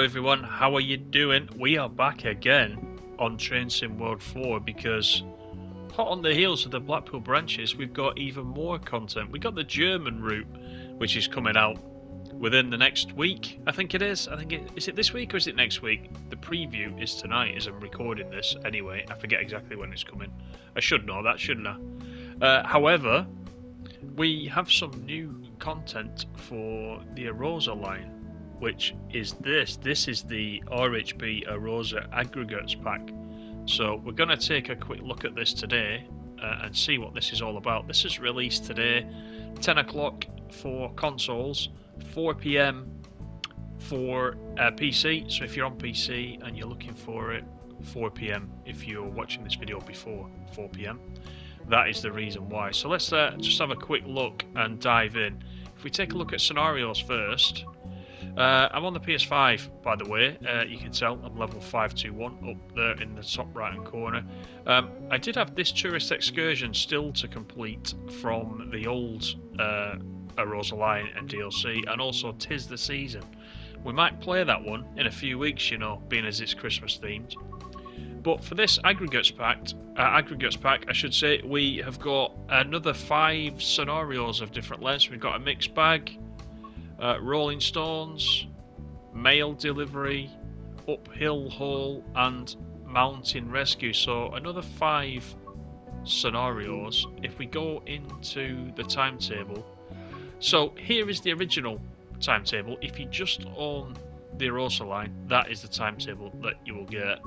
everyone, how are you doing? We are back again on Train Sim World 4 because hot on the heels of the Blackpool branches, we've got even more content. We got the German route, which is coming out within the next week. I think it is. Is it this week or is it next week? The preview is tonight as I'm recording this anyway. I forget exactly when it's coming. I should know that, shouldn't I? However, we have some new content for the Arosa Line, which is this. This is the RHB Arosa Aggregates Pack. So we're going to take a quick look at this today and see what this is all about. This is released today, 10 o'clock for consoles, 4 p.m. for PC. So if you're on PC and you're looking for it, 4 p.m. if you're watching this video before 4 p.m. That is the reason why. So let's just have a quick look and dive in. If we take a look at scenarios first, I'm on the PS5, by the way. You can tell I'm level 521 up there in the top right hand corner. I did have this tourist excursion still to complete from the old Arosa Line and DLC, and also 'Tis the Season. We might play that one in a few weeks, you know, being as it's Christmas themed. But for this Aggregates Pack, I should say, we have got another 5 scenarios of different lengths. We've got a mixed bag, Rolling Stones, mail delivery, uphill haul, and mountain rescue. So another 5 scenarios. If we go into the timetable, so here is the original timetable. If you just own the Arosa Line, that is the timetable that you will get.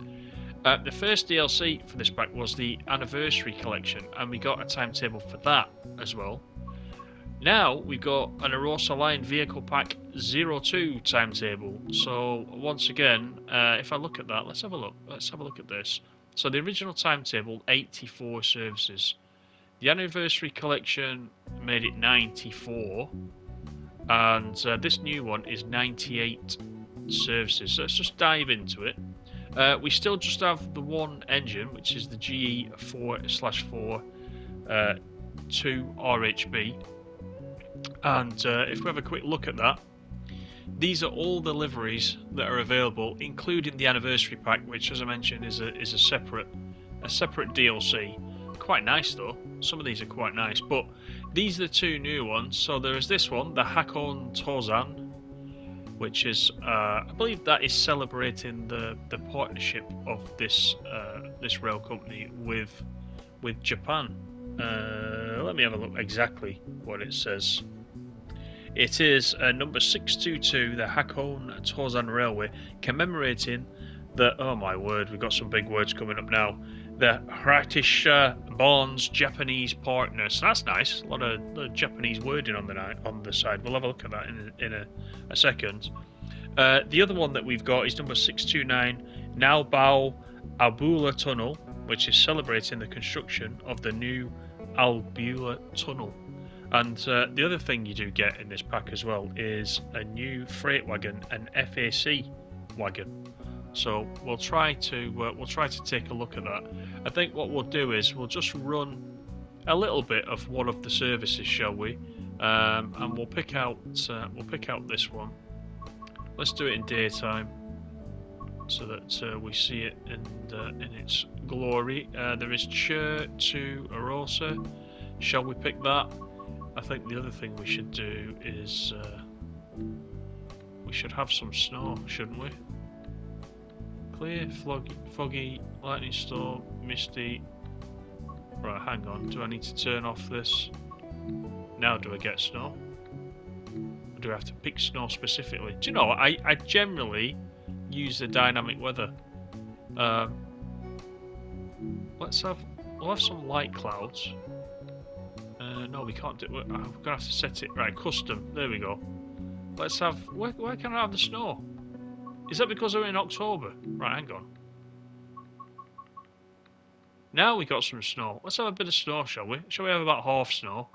The first DLC for this pack was the Anniversary Collection, and we got a timetable for that as well. Now we've got an Arosa Line Vehicle Pack 02 timetable. So once again, if I look at that, let's have a look. Let's have a look at this. So the original timetable, 84 services. The Anniversary Collection made it 94, and this new one is 98 services. So let's just dive into it. We still just have the one engine, which is the GE4/4 2 RHB. And if we have a quick look at that, these are all the liveries that are available, including the Anniversary Pack, which, as I mentioned, is a separate DLC. Quite nice though. Some of these are quite nice, but these are the 2 new ones. So there is this one, the Hakon Tozan, which is, I believe that is celebrating the partnership of this rail company with Japan. Let me have a look exactly what it says. It is number 622, the Hakon Tozan Railway, commemorating the, oh my word, we've got some big words coming up now, the Hratisha Bonds Japanese partner. So that's nice. A lot of Japanese wording on the side. We'll have a look at that in a second. The other one that we've got is number 629, Naubau Albula Tunnel, which is celebrating the construction of the new Albula Tunnel. And the other thing you do get in this pack as well is a new freight wagon, an FAC wagon. So we'll try to take a look at that. I think what we'll do is we'll just run a little bit of one of the services, shall we? And we'll pick out this one. Let's do it in daytime, so that we see it in its glory. There is Chur to Arosa. Shall we pick that? I think the other thing we should do is we should have some snow, shouldn't we? Clear, foggy, lightning storm, misty. Right, hang on. Do I need to turn off this? Now do I get snow? Or do I have to pick snow specifically? Do you know, I generally use the dynamic weather. We'll have some light clouds. No, we can't do it. I'm going to have to set it. Right, custom. There we go. Let's have... Where can I have the snow? Is that because we're in October? Right, hang on. Now we got some snow. Let's have a bit of snow, shall we? Shall we have about half snow?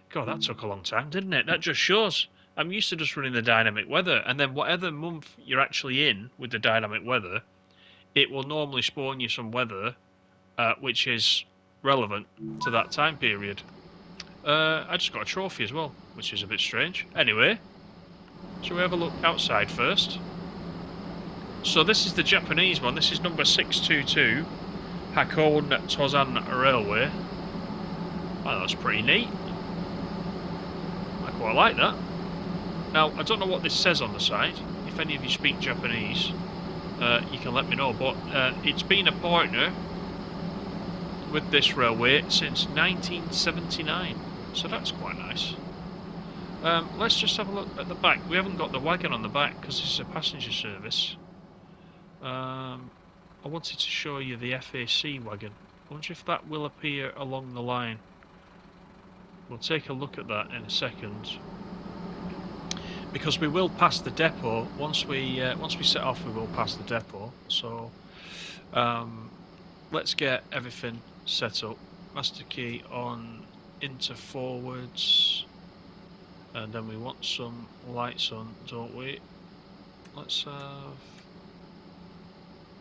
God, that took a long time, didn't it? That just shows I'm used to just running the dynamic weather, and then whatever month you're actually in with the dynamic weather, it will normally spawn you some weather which is relevant to that time period. I just got a trophy as well, which is a bit strange. Anyway, shall we have a look outside first? So this is the Japanese one. This is number 622, Hakone Tozan Railway. Well, that's pretty neat. I quite like that. Now, I don't know what this says on the side. If any of you speak Japanese, you can let me know. But it's been a partner with this railway since 1979. So that's quite nice. Let's just have a look at the back. We haven't got the wagon on the back because this is a passenger service. I wanted to show you the FAC wagon. I wonder if that will appear along the line. We'll take a look at that in a second. Because we will pass the depot once we set off. We will pass the depot. So let's get everything set up. Master key on into forwards, and then we want some lights on, don't we? Let's have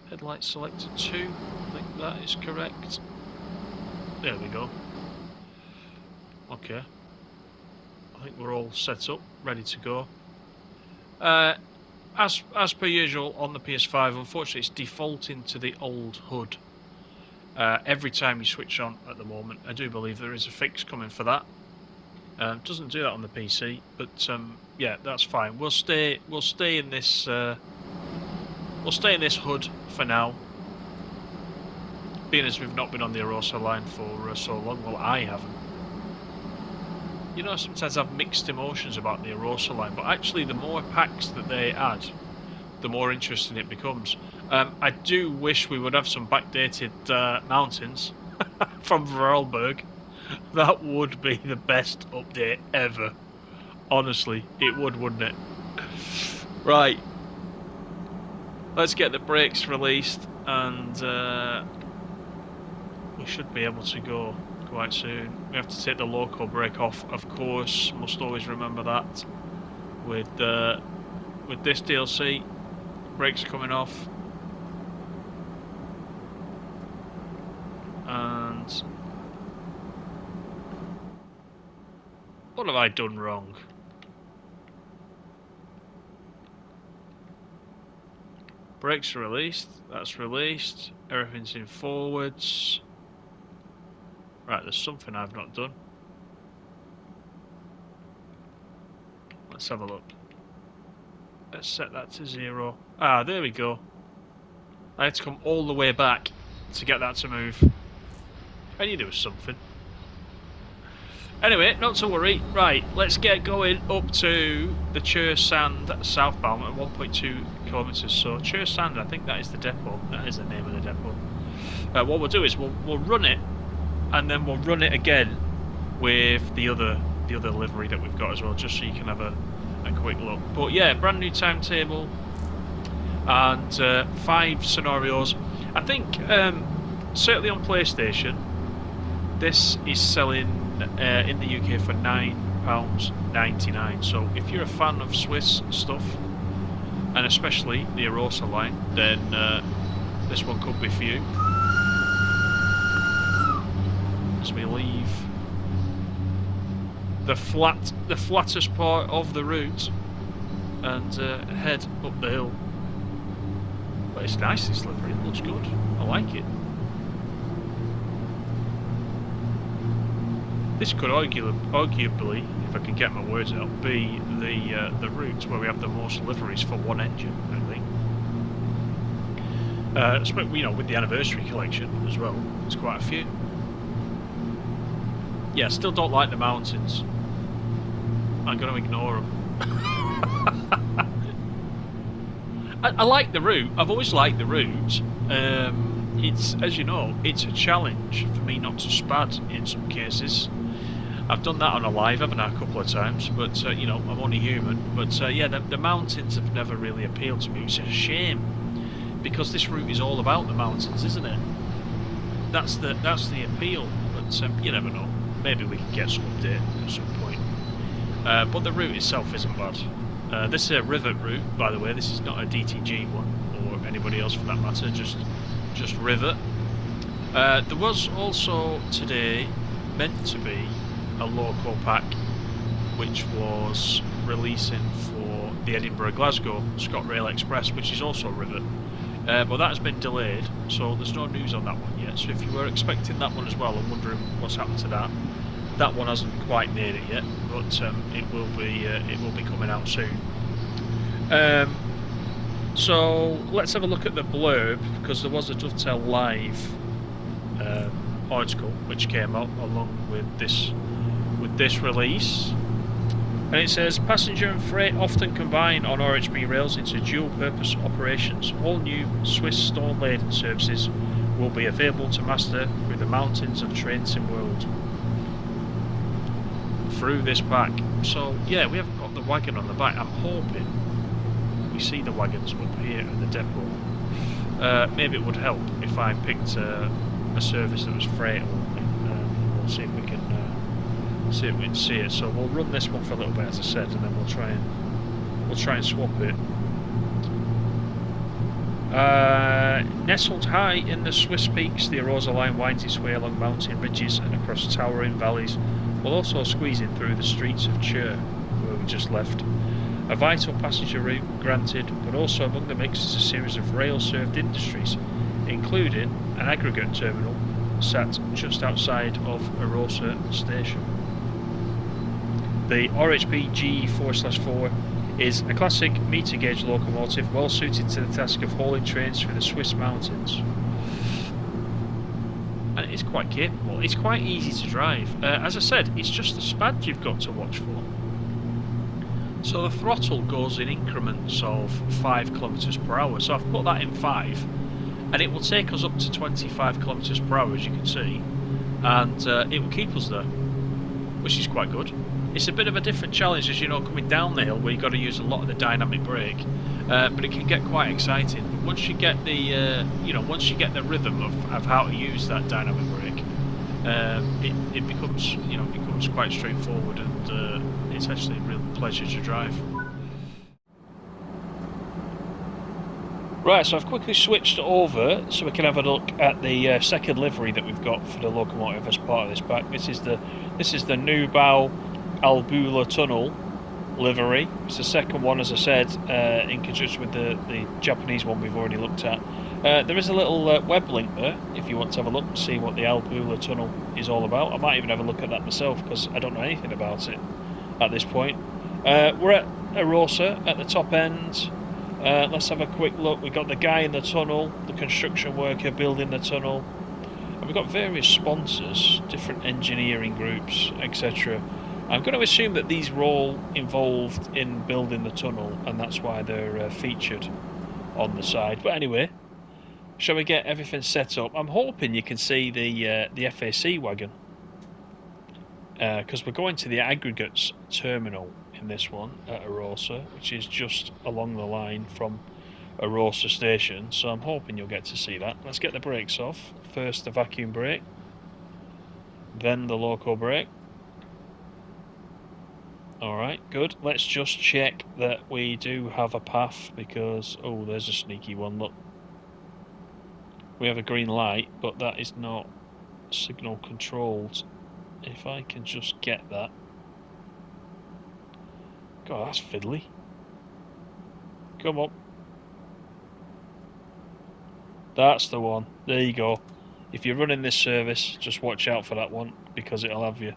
headlight selected 2. I think that is correct. There we go. Okay. I think we're all set up, ready to go. As per usual on the PS5, unfortunately it's defaulting to the old HUD every time you switch on at the moment. I do believe there is a fix coming for that. Doesn't do that on the PC, but yeah, that's fine. We'll stay in this HUD for now, being as we've not been on the Arosa line for so long. Well, I haven't. You know, sometimes I have mixed emotions about the Arosa line, but actually the more packs that they add, the more interesting it becomes. I do wish we would have some backdated mountains from Vorarlberg. That would be the best update ever. Honestly, it would, wouldn't it? Right. Let's get the brakes released, and we should be able to go quite soon. We have to take the loco brake off, of course. Must always remember that. With this DLC, brakes coming off, and what have I done wrong? Brakes are released. That's released. Everything's in forwards. Right, there's something I've not done. Let's have a look. Let's set that to 0. Ah, there we go. I had to come all the way back to get that to move. I knew there was something. Anyway, not to worry. Right, let's get going up to the Chersand southbound at 1.2 kilometres. So Chersand, I think that is the depot. That is the name of the depot. What we'll do is we'll run it, and then we'll run it again with the other livery that we've got as well, just so you can have a quick look. But yeah, brand new timetable and 5 scenarios. I think certainly on PlayStation, this is selling in the UK for £9.99. So if you're a fan of Swiss stuff, and especially the Arosa line, then this one could be for you. As we leave the flattest part of the route and head up the hill. But it's nice, this livery. It looks good. I like it. This could arguably, if I can get my words out, be the route where we have the most liveries for one engine, I think. You know, with the anniversary collection as well, there's quite a few. Yeah, still don't like the mountains. I'm going to ignore them. I like the route. I've always liked the route. It's, as you know, it's a challenge for me not to spad in some cases. I've done that on a live, haven't I, a couple of times, but you know, I'm only human. But yeah, the mountains have never really appealed to me. It's a shame, because this route is all about the mountains, isn't it? That's the appeal. But you never know. Maybe we can get some update at some point. But the route itself isn't bad. This is a rivet route, by the way. This is not a DTG one, or anybody else for that matter. Just rivet. There was also today meant to be a loco pack, which was releasing for the Edinburgh-Glasgow ScotRail Express, which is also a rivet. But that has been delayed, so there's no news on that one yet. So if you were expecting that one as well and wondering what's happened to that, that one hasn't quite made it yet, but it will be coming out soon. So let's have a look at the blurb, because there was a Dovetail Live article which came out along with this release. And it says, passenger and freight often combine on RHB rails into dual-purpose operations. All new Swiss stone-laden services will be available to master through the mountains of train sim world. Through this pack. So, yeah, we haven't got the wagon on the back. I'm hoping we see the wagons up here at the depot. Maybe it would help if I picked a service that was freight only. We'll see if we can... see if we can see it. So we'll run this one for a little bit, as I said, and then we'll try and swap it. Nestled high in the Swiss peaks, the Arosa Line winds its way along mountain ridges and across towering valleys, while also squeezing through the streets of Chur, where we just left. A vital passenger route, granted, but also among the mix is a series of rail-served industries, including an aggregate terminal sat just outside of Arosa station. The RHB G4/4 is a classic meter gauge locomotive well suited to the task of hauling trains through the Swiss mountains. And it's quite capable. It's quite easy to drive. As I said, it's just the spad you've got to watch for. So the throttle goes in increments of 5 kilometers per hour. So I've put that in 5, and it will take us up to 25 kilometers per hour, as you can see, and it will keep us there, which is quite good. It's a bit of a different challenge, as you know, coming down the hill where you've got to use a lot of the dynamic brake, but it can get quite exciting. But once you get the, once you get the rhythm of how to use that dynamic brake, it becomes quite straightforward, and it's actually a real pleasure to drive. Right, so I've quickly switched over so we can have a look at the second livery that we've got for the locomotive as part of this pack. This is the Neubau Albula Tunnel livery. It's the second one, as I said, in conjunction with the Japanese one we've already looked at. There is a little web link there if you want to have a look and see what the Albula Tunnel is all about. I might even have a look at that myself because I don't know anything about it at this point. We're at Arosa at the top end. Let's have a quick look. We've got the guy in the tunnel, the construction worker building the tunnel, and we've got various sponsors, different engineering groups, etc. I'm going to assume that these were all involved in building the tunnel, and that's why they're featured on the side. But anyway, shall we get everything set up? I'm hoping you can see the FAC wagon, because we're going to the Aggregates terminal in this one at Arosa, which is just along the line from Arosa station, so I'm hoping you'll get to see that. Let's get the brakes off. First the vacuum brake, then the loco brake. Alright, good. Let's just check that we do have a path, because, oh, there's a sneaky one, look. We have a green light, but that is not signal controlled. If I can just get that. God, that's fiddly. Come on. That's the one. There you go. If you're running this service, just watch out for that one, because it'll have you.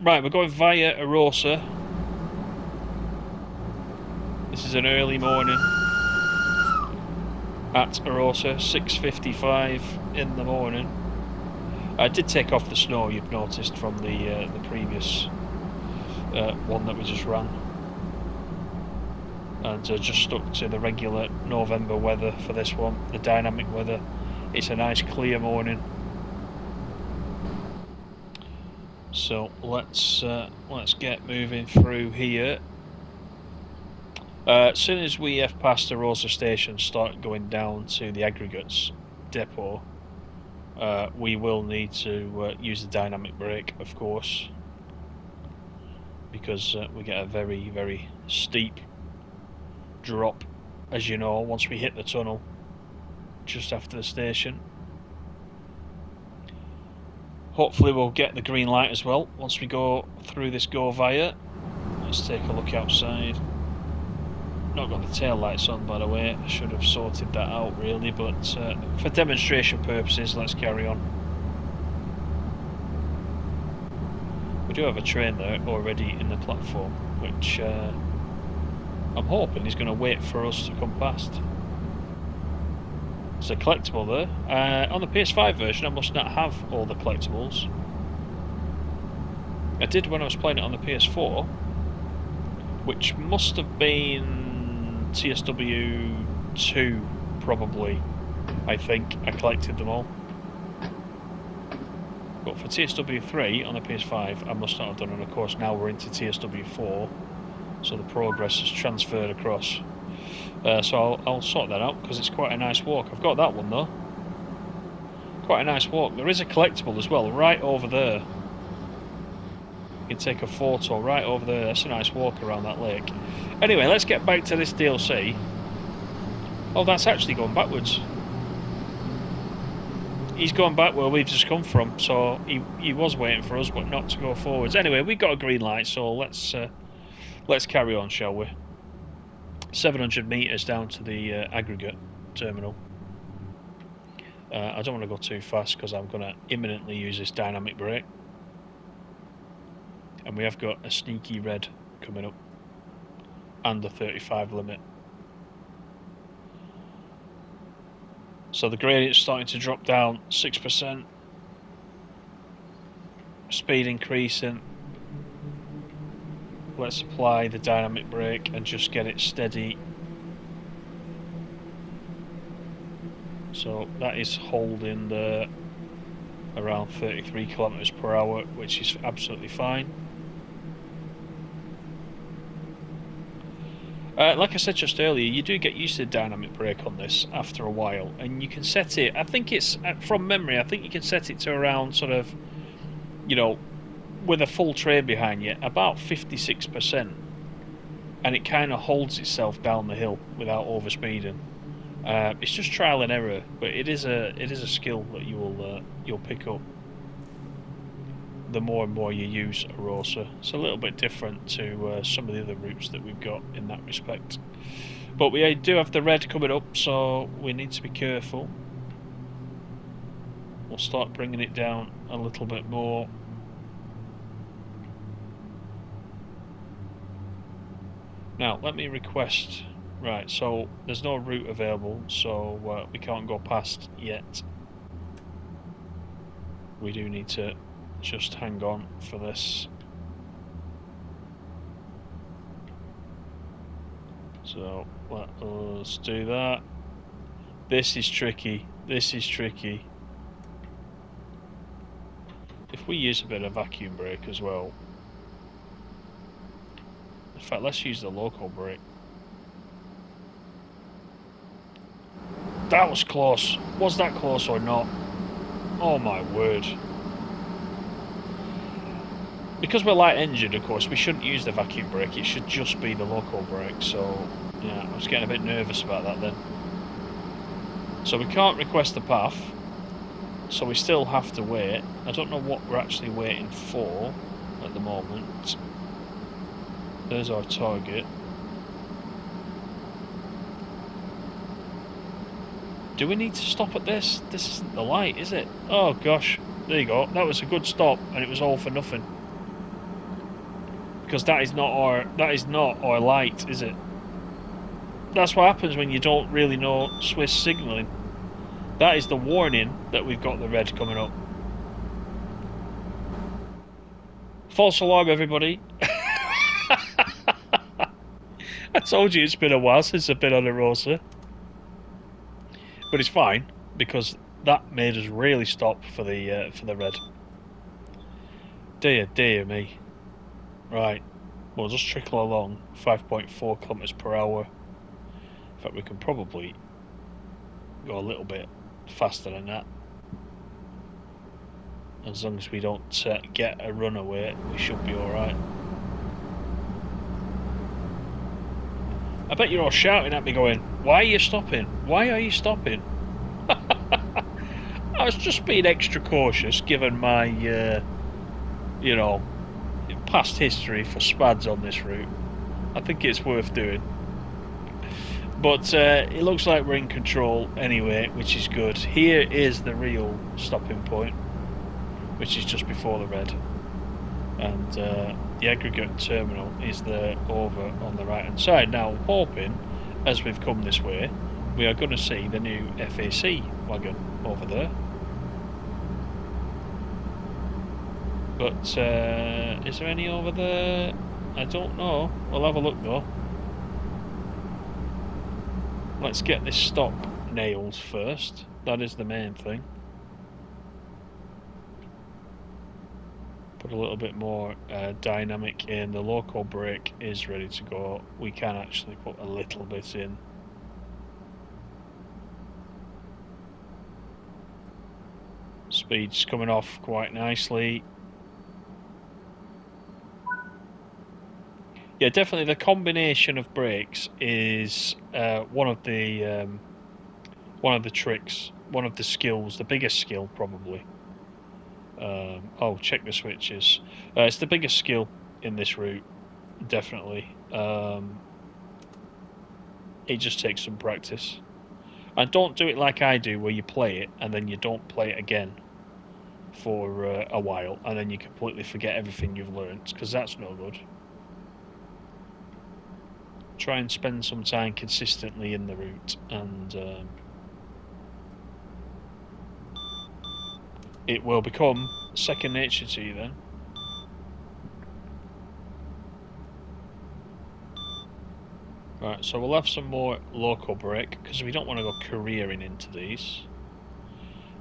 Right, we're going via Arosa. This is an early morning at Arosa, 6:55 in the morning. I did take off the snow, you've noticed, from the previous one that we just ran, and just stuck to the regular November weather for this one, the dynamic weather. It's a nice clear morning, so let's get moving through here. As soon as we have passed the Arosa station, start going down to the Aggregates depot, we will need to use the dynamic brake, of course, because we get a very, very steep drop, as you know, once we hit the tunnel just after the station. Hopefully we'll get the green light as well once we go through this go via. Let's take a look outside. Not got the tail lights on, by the way. I should have sorted that out really, but for demonstration purposes, let's carry on. We do have a train there already in the platform, which I'm hoping is going to wait for us to come past. It's a collectible there. On the PS5 version, I must not have all the collectibles. I did when I was playing it on the PS4, which must have been TSW 2, probably. I think I collected them all. But for TSW 3 on the PS5, I must not have done, and of course now we're into TSW 4, so the progress has transferred across. So I'll sort that out, because it's quite a nice walk. I've got that one though. Quite a nice walk. There is a collectible as well, right over there. You can take a photo right over there. That's a nice walk around that lake. Anyway, let's get back to this DLC. Oh, that's actually going backwards. He's gone back where we've just come from, so he was waiting for us, but not to go forwards. Anyway, we got a green light, so let's carry on, shall we? 700 metres down to the aggregate terminal. I don't want to go too fast because I'm going to imminently use this dynamic brake. And we have got a sneaky red coming up. And the 35 limit. So the gradient's starting to drop down 6%. Speed increasing. Let's apply the dynamic brake and just get it steady. So that is holding the around 33 kilometers per hour, which is absolutely fine. Like I said just earlier, you do get used to the dynamic brake on this after a while, and you can set it, I think it's, from memory, I think you can set it to around sort of, you know, with a full train behind you, about 56%, and it kind of holds itself down the hill without overspeeding. It's just trial and error, but it is a skill that you'll pick up the more and more you use Arosa. It's a little bit different to some of the other routes that we've got in that respect. But we do have the red coming up, so we need to be careful. We'll start bringing it down a little bit more. Now, let me request... Right, so there's no route available, so we can't go past yet. We do need to just hang on for this. So let's do that. This is tricky. This is tricky. If we use a bit of vacuum brake as well. In fact, let's use the loco brake. That was close. Was that close or not? Oh my word. Because we're light engined, of course, we shouldn't use the vacuum brake. It should just be the loco brake. So, yeah, I was getting a bit nervous about that then. So we can't request the path. So we still have to wait. I don't know what we're actually waiting for at the moment. There's our target. Do we need to stop at this? This isn't the light, is it? Oh gosh, there you go. That was a good stop, and it was all for nothing. Because that is not our light, is it? That's what happens when you don't really know Swiss signalling. That is the warning that we've got the red coming up. False alarm, everybody. I told you it's been a while since I've been on Arosa. But it's fine, because that made us really stop for the red. Dear me. Right, we'll just trickle along, 5.4 kilometers per hour. In fact, we can probably go a little bit faster than that. As long as we don't get a runaway, we should be alright. I bet you're all shouting at me going, why are you stopping? Why are you stopping? I was just being extra cautious given my, you know, past history for spads on this route. I think it's worth doing. But it looks like we're in control anyway, which is good. Here is the real stopping point, which is just before the red. And the aggregate terminal is there over on the right hand side. Now I'm hoping, as we've come this way, we are going to see the new FAC wagon over there. But is there any over there? I don't know. We'll have a look though. Let's get this stop nailed first. That is the main thing. Put a little bit more dynamic in. The loco brake is ready to go. We can actually put a little bit in. Speed's coming off quite nicely. Yeah, definitely the combination of brakes is one of the tricks, one of the skills, the biggest skill probably. Oh, check the switches. It's the biggest skill in this route, definitely. It just takes some practice. And don't do it like I do, where you play it and then you don't play it again for a while, and then you completely forget everything you've learned, because that's no good. Try and spend some time consistently in the route, and it will become second nature to you then. Right, so we'll have some more loco brake, because we don't want to go careering into these.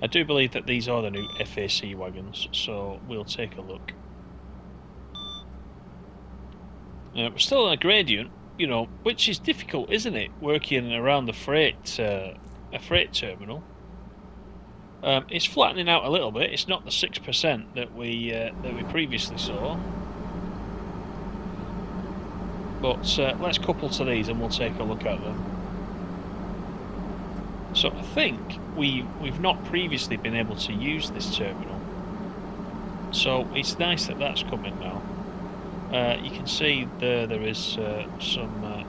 I do believe that these are the new FAC wagons, so we'll take a look. We're still on a gradient, you know, which is difficult, isn't it? Working around the freight, a freight terminal. It's flattening out a little bit. It's not the 6% that we previously saw. But let's couple to these and we'll take a look at them. So I think we've not previously been able to use this terminal. So it's nice that that's coming now. You can see there is some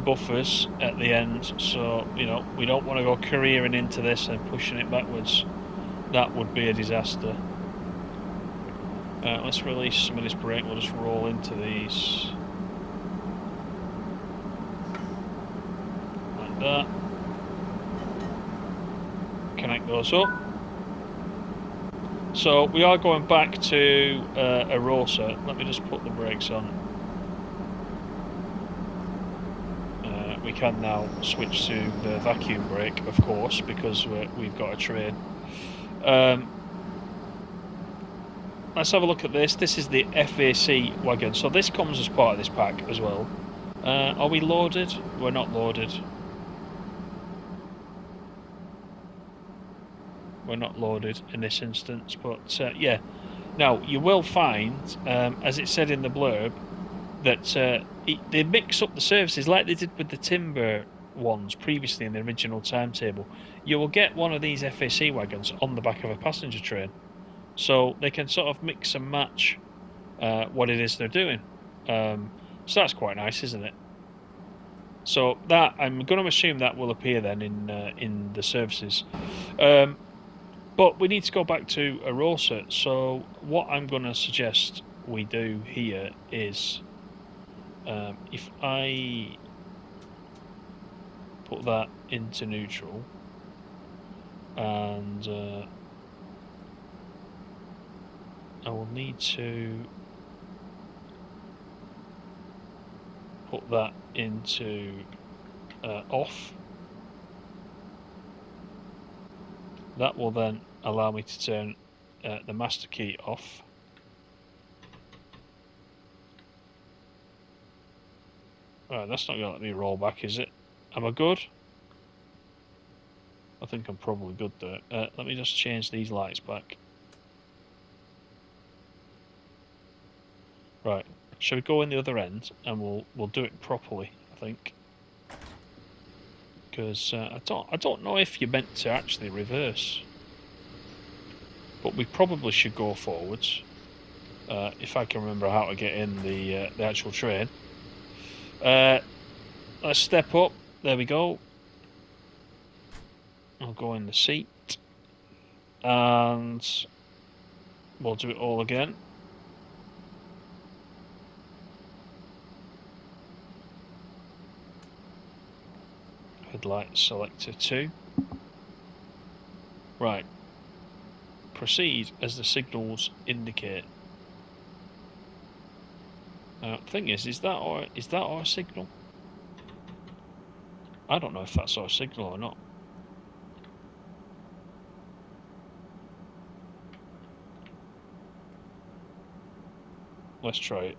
buffers at the end, so you know we don't want to go careering into this and pushing it backwards. That would be a disaster. Let's release some of this brake. We'll just roll into these like that. Connect those up. So we are going back to Arosa. Let me just put the brakes on. We can now switch to the vacuum brake, of course, because we've got a train. Let's have a look at this. This is the FAC wagon. So this comes as part of this pack as well. Are we loaded? We're not loaded. We're not loaded in this instance, but yeah. Now you will find, as it said in the blurb, that they mix up the services like they did with the timber ones previously in the original timetable. You will get one of these FAC wagons on the back of a passenger train, so they can sort of mix and match what it is they're doing. So that's quite nice, isn't it? So that I'm going to assume that will appear then in the services. But we need to go back to Arosa, so what I'm going to suggest we do here is, if I put that into neutral, and I will need to put that into off. That will then allow me to turn the master key off. Right, that's not going to let me roll back, is it? Am I good? I think I'm probably good there. Let me just change these lights back. Right, shall we go in the other end and we'll do it properly, I think. Because I don't know if you're meant to actually reverse, but we probably should go forwards. if I can remember how to get in the actual train. Let's step up. There we go. I'll go in the seat. And we'll do it all again. Headlight selector 2. Right. Proceed as the signals indicate. Thing is that our signal? I don't know if that's our signal or not. Let's try it.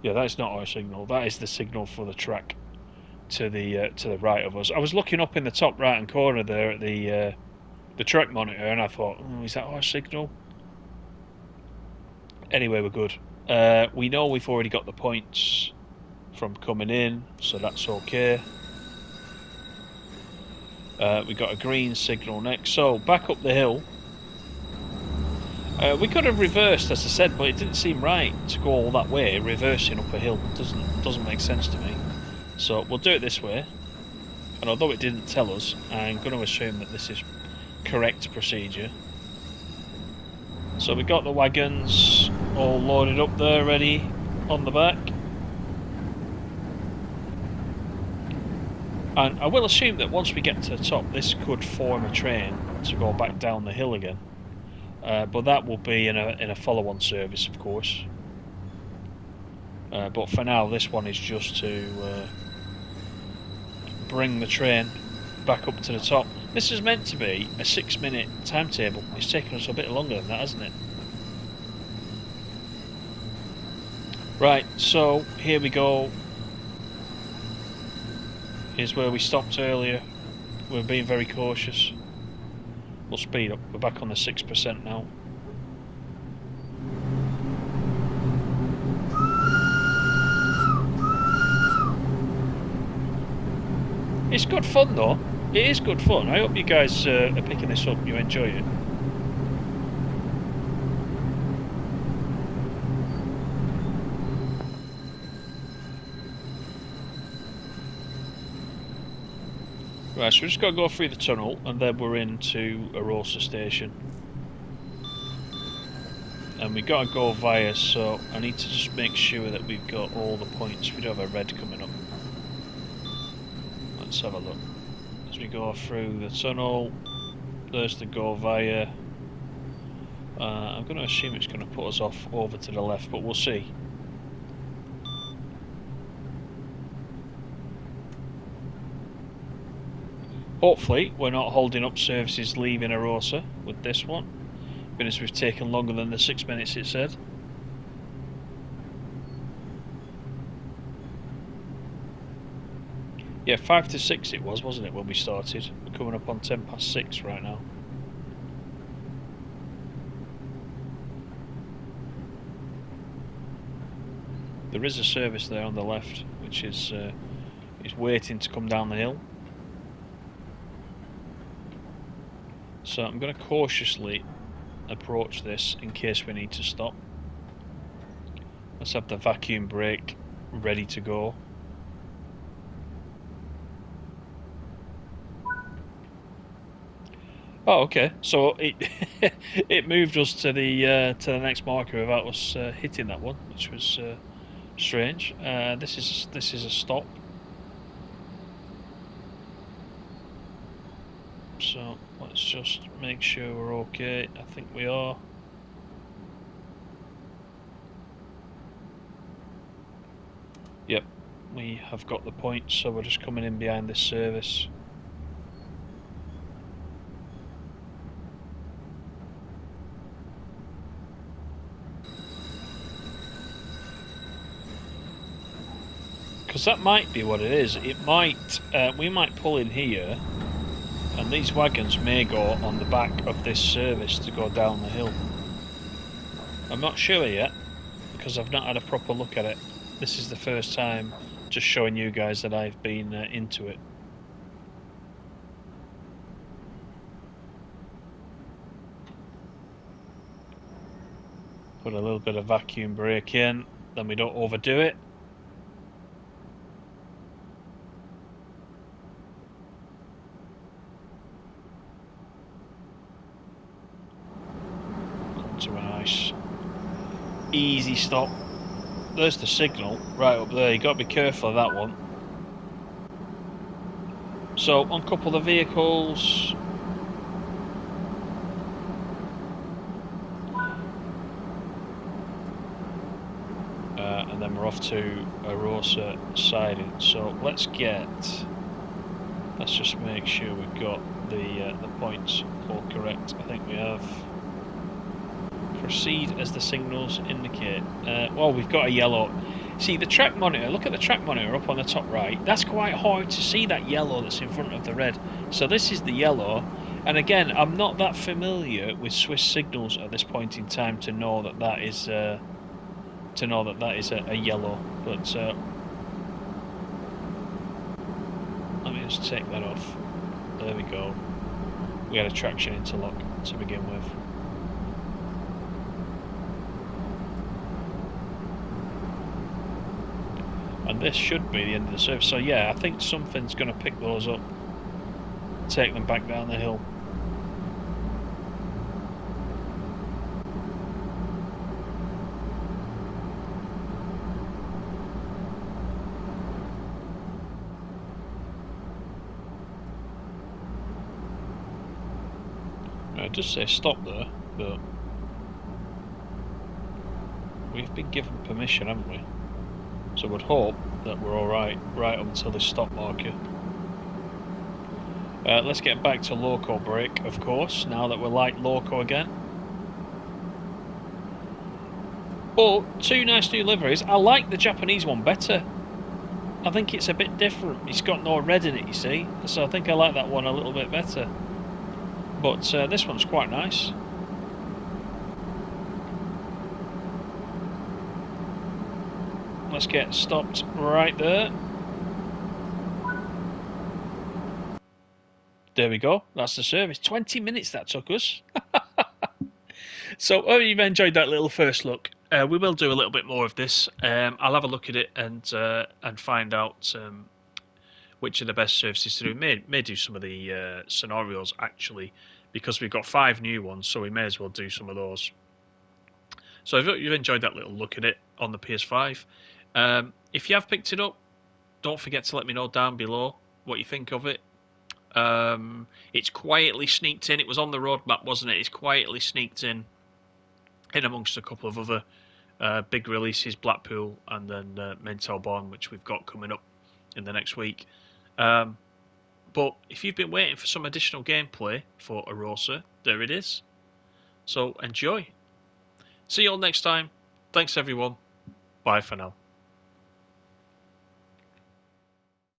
Yeah, that's not our signal. That is the signal for the track to the right of us. I was looking up in the top right hand corner there at the track monitor, and I thought, is that our signal? Anyway, we're good. We know we've already got the points from coming in, so that's okay. We got a green signal next, so back up the hill. We could have reversed, as I said, but it didn't seem right to go all that way. Reversing up a hill doesn't make sense to me. So we'll do it this way. And although it didn't tell us, I'm going to assume that this is correct procedure. So we got the wagons all loaded up there, ready on the back. And I will assume that once we get to the top, this could form a train to go back down the hill again. But that will be in a follow-on service, of course. But for now, this one is just to bring the train back up to the top. This is meant to be a 6-minute timetable. It's taken us a bit longer than that, hasn't it? Right, so here we go. Here's where we stopped earlier. We're being very cautious. We'll speed up. We're back on the 6% now. It's good fun though. It is good fun. I hope you guys are picking this up and you enjoy it. Right, so we've just got to go through the tunnel and then we're into Arosa station. And we've got to go via, so I need to just make sure that we've got all the points. We do have a red coming up. Let's have a look. As we go through the tunnel, there's the go via. I'm going to assume it's going to put us off over to the left, but we'll see. Hopefully we're not holding up services leaving Arosa with this one, because we've taken longer than the 6 minutes it said. Yeah, 5 to 6 it was, wasn't it, when we started? We're coming up on 6:10 right now. There is a service there on the left, which is waiting to come down the hill. So I'm going to cautiously approach this in case we need to stop. Let's have the vacuum brake ready to go. Oh, okay. So it it moved us to the next marker without us hitting that one, which was strange. This is a stop. So let's just make sure we're okay. I think we are. Yep, we have got the point, so we're just coming in behind this service. Because that might be what it is. It might, we might pull in here, and these wagons may go on the back of this service to go down the hill. I'm not sure yet, because I've not had a proper look at it. This is the first time just showing you guys that I've been into it. Put a little bit of vacuum brake in, then we don't overdo it. Come to a nice easy stop. There's the signal right up there. You've got to be careful of that one. So uncouple the vehicles. And then we're off to Arosa siding. So let's just make sure we've got the points all correct. I think we have. Proceed as the signals indicate. Well, we've got a yellow. See the track monitor. Look at the track monitor up on the top right. That's quite hard to see, that yellow that's in front of the red. So this is the yellow. And again, I'm not that familiar with Swiss signals at this point in time to know that that is a yellow. But let me just take that off. There we go. We had a traction interlock to begin with. And this should be the end of the service. So yeah, I think something's going to pick those up, take them back down the hill. It does say stop there, but we've been given permission, haven't we? So we'd hope that we're alright right up until this stop marker. Let's get back to loco brake, of course, now that we're light loco again. But two nice new liveries. I like the Japanese one better. I think it's a bit different. It's got no red in it, you see. So I think I like that one a little bit better. But this one's quite nice. Let's get stopped right there. There we go. That's the service. 20 minutes that took us. So, hope you've enjoyed that little first look. We will do a little bit more of this. I'll have a look at it and find out which are the best services to do. May do some of the scenarios actually, because we've got 5 new ones, so we may as well do some of those. So, if you've enjoyed that little look at it on the PS5, if you have picked it up, don't forget to let me know down below what you think of it. It's quietly sneaked in. It was on the roadmap, wasn't it? It's quietly sneaked in amongst a couple of other big releases, Blackpool and then Mental Born, which we've got coming up in the next week. But if you've been waiting for some additional gameplay for Arosa, there it is. So enjoy. See you all next time. Thanks everyone. Bye for now.